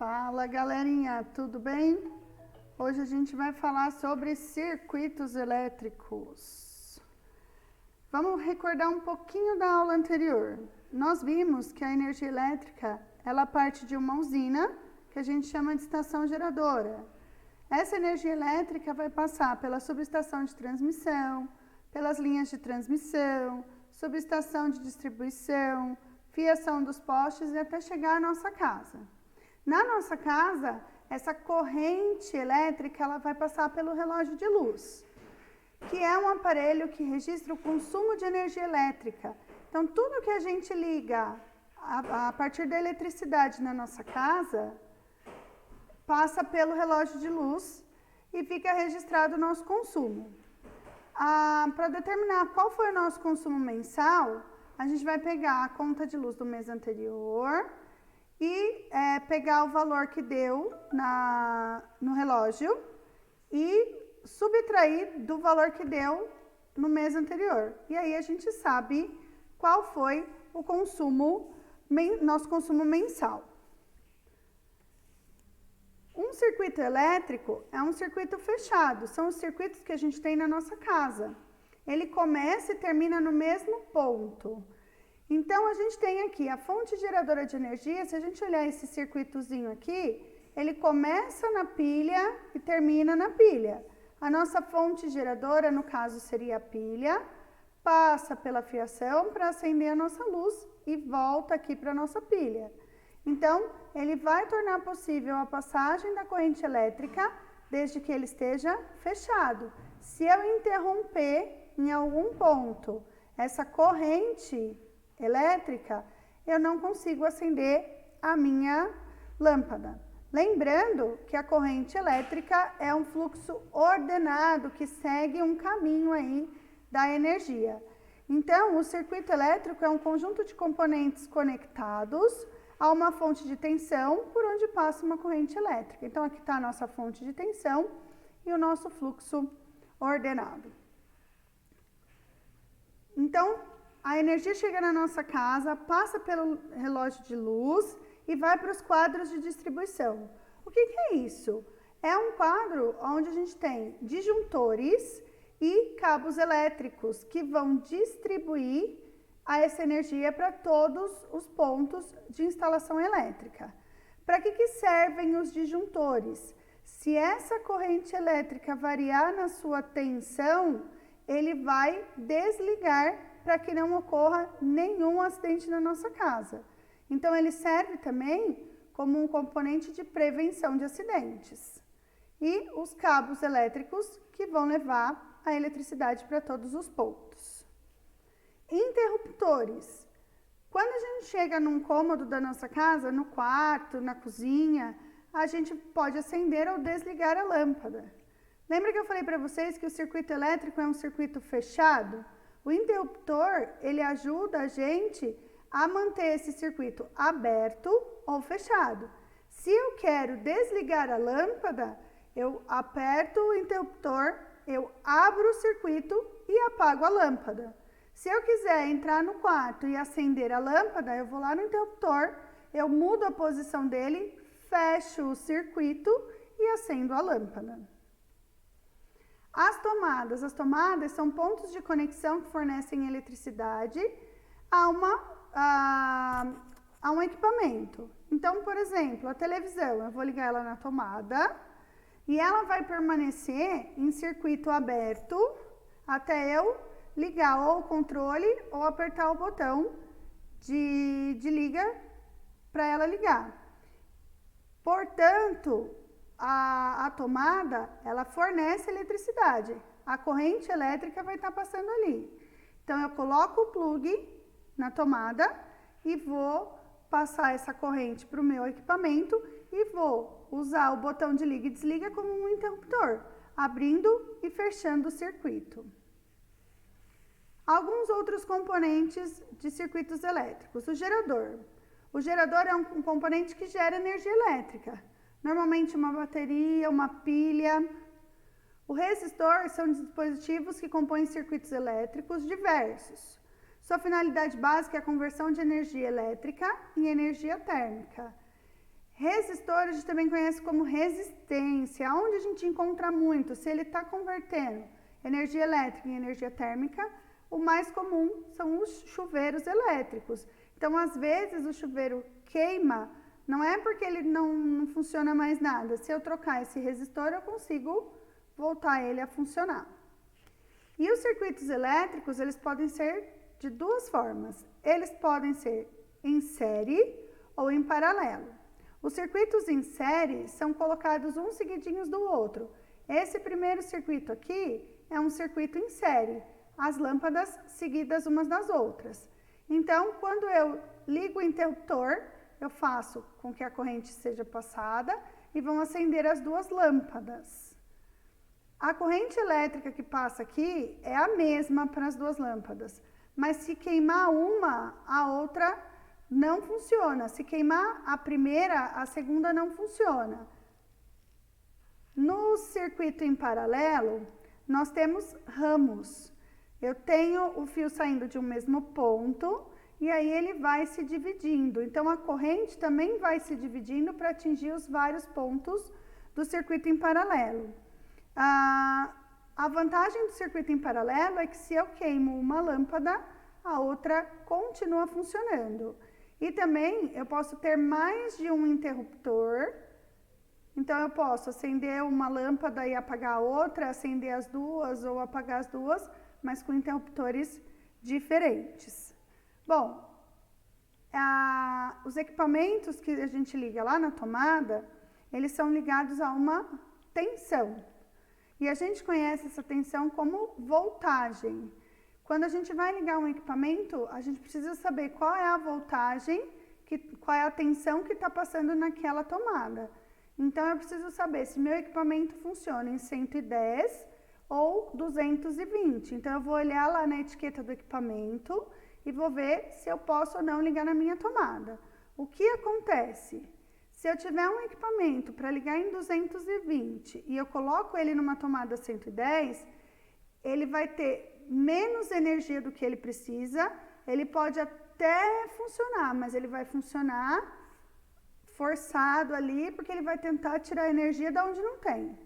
Fala, galerinha, tudo bem? Hoje a gente vai falar sobre circuitos elétricos. Vamos recordar um pouquinho da aula anterior. Nós vimos que a energia elétrica, ela parte de uma usina, que a gente chama de estação geradora. Essa energia elétrica vai passar pela subestação de transmissão, pelas linhas de transmissão, subestação de distribuição, fiação dos postes e até chegar à nossa casa. Na nossa casa, essa corrente elétrica ela vai passar pelo relógio de luz, que é um aparelho que registra o consumo de energia elétrica. Então, tudo que a gente liga a partir da eletricidade na nossa casa, passa pelo relógio de luz e fica registrado o nosso consumo. Para determinar qual foi o nosso consumo mensal, a gente vai pegar a conta de luz do mês anterior e pegar o valor que deu no relógio e subtrair do valor que deu no mês anterior. E aí a gente sabe qual foi o nosso consumo mensal. Um circuito elétrico é um circuito fechado, são os circuitos que a gente tem na nossa casa. Ele começa e termina no mesmo ponto. Então, a gente tem aqui a fonte geradora de energia. Se a gente olhar esse circuitozinho aqui, ele começa na pilha e termina na pilha. A nossa fonte geradora, no caso, seria a pilha, passa pela fiação para acender a nossa luz e volta aqui para a nossa pilha. Então, ele vai tornar possível a passagem da corrente elétrica desde que ele esteja fechado. Se eu interromper em algum ponto essa corrente elétrica, eu não consigo acender a minha lâmpada. Lembrando que a corrente elétrica é um fluxo ordenado que segue um caminho aí da energia. Então, o circuito elétrico é um conjunto de componentes conectados a uma fonte de tensão por onde passa uma corrente elétrica. Então, aqui está a nossa fonte de tensão e o nosso fluxo ordenado. Então, a energia chega na nossa casa, passa pelo relógio de luz e vai para os quadros de distribuição. O que é isso? É um quadro onde a gente tem disjuntores e cabos elétricos que vão distribuir essa energia para todos os pontos de instalação elétrica. Para que servem os disjuntores? Se essa corrente elétrica variar na sua tensão, ele vai desligar para que não ocorra nenhum acidente na nossa casa. Então, ele serve também como um componente de prevenção de acidentes. E os cabos elétricos que vão levar a eletricidade para todos os pontos. Interruptores. Quando a gente chega num cômodo da nossa casa, no quarto, na cozinha, a gente pode acender ou desligar a lâmpada. Lembra que eu falei para vocês que o circuito elétrico é um circuito fechado? O interruptor, ele ajuda a gente a manter esse circuito aberto ou fechado. Se eu quero desligar a lâmpada, eu aperto o interruptor, eu abro o circuito e apago a lâmpada. Se eu quiser entrar no quarto e acender a lâmpada, eu vou lá no interruptor, eu mudo a posição dele, fecho o circuito e acendo a lâmpada. As tomadas são pontos de conexão que fornecem eletricidade a um equipamento. Então, por exemplo, a televisão, eu vou ligar ela na tomada e ela vai permanecer em circuito aberto até eu ligar ou o controle ou apertar o botão de liga para ela ligar. Portanto, a tomada, ela fornece eletricidade. A corrente elétrica vai estar passando ali. Então, eu coloco o plug na tomada e vou passar essa corrente para o meu equipamento e vou usar o botão de liga e desliga como um interruptor, abrindo e fechando o circuito. Alguns outros componentes de circuitos elétricos. O gerador. O gerador é um componente que gera energia elétrica. Normalmente uma bateria, uma pilha. O resistor são dispositivos que compõem circuitos elétricos diversos. Sua finalidade básica é a conversão de energia elétrica em energia térmica. Resistor a gente também conhece como resistência, onde a gente encontra muito, se ele está convertendo energia elétrica em energia térmica, o mais comum são os chuveiros elétricos. Então, às vezes, o chuveiro queima, não é porque ele não funciona mais nada. Se eu trocar esse resistor, eu consigo voltar ele a funcionar. E os circuitos elétricos, eles podem ser de duas formas. Eles podem ser em série ou em paralelo. Os circuitos em série são colocados uns seguidinhos do outro. Esse primeiro circuito aqui é um circuito em série, as lâmpadas seguidas umas das outras. Então, quando eu ligo o interruptor, eu faço com que a corrente seja passada e vão acender as duas lâmpadas. A corrente elétrica que passa aqui é a mesma para as duas lâmpadas, mas se queimar uma, a outra não funciona. Se queimar a primeira, a segunda não funciona. No circuito em paralelo, nós temos ramos. Eu tenho o fio saindo de um mesmo ponto e aí ele vai se dividindo. Então, a corrente também vai se dividindo para atingir os vários pontos do circuito em paralelo. A vantagem do circuito em paralelo é que se eu queimo uma lâmpada, a outra continua funcionando. E também eu posso ter mais de um interruptor. Então, eu posso acender uma lâmpada e apagar a outra, acender as duas ou apagar as duas, mas com interruptores diferentes. Bom, os equipamentos que a gente liga lá na tomada, eles são ligados a uma tensão. E a gente conhece essa tensão como voltagem. Quando a gente vai ligar um equipamento, a gente precisa saber qual é a voltagem, qual é a tensão que está passando naquela tomada. Então, eu preciso saber se meu equipamento funciona em 110 ou 220. Então, eu vou olhar lá na etiqueta do equipamento e vou ver se eu posso ou não ligar na minha tomada. O que acontece? Se eu tiver um equipamento para ligar em 220 e eu coloco ele numa tomada 110, ele vai ter menos energia do que ele precisa, ele pode até funcionar, mas ele vai funcionar forçado ali, porque ele vai tentar tirar energia de onde não tem.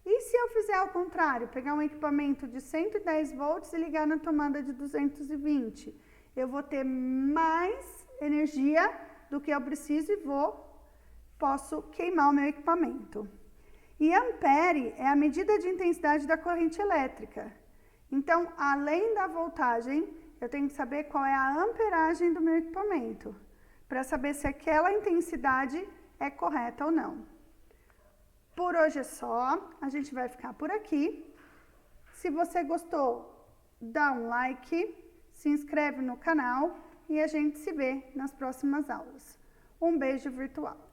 E se eu fizer ao contrário, pegar um equipamento de 110 volts e ligar na tomada de 220, eu vou ter mais energia do que eu preciso e posso queimar o meu equipamento. E ampere é a medida de intensidade da corrente elétrica. Então, além da voltagem, eu tenho que saber qual é a amperagem do meu equipamento, para saber se aquela intensidade é correta ou não. Por hoje é só, a gente vai ficar por aqui. Se você gostou, dá um like, se inscreve no canal e a gente se vê nas próximas aulas. Um beijo virtual!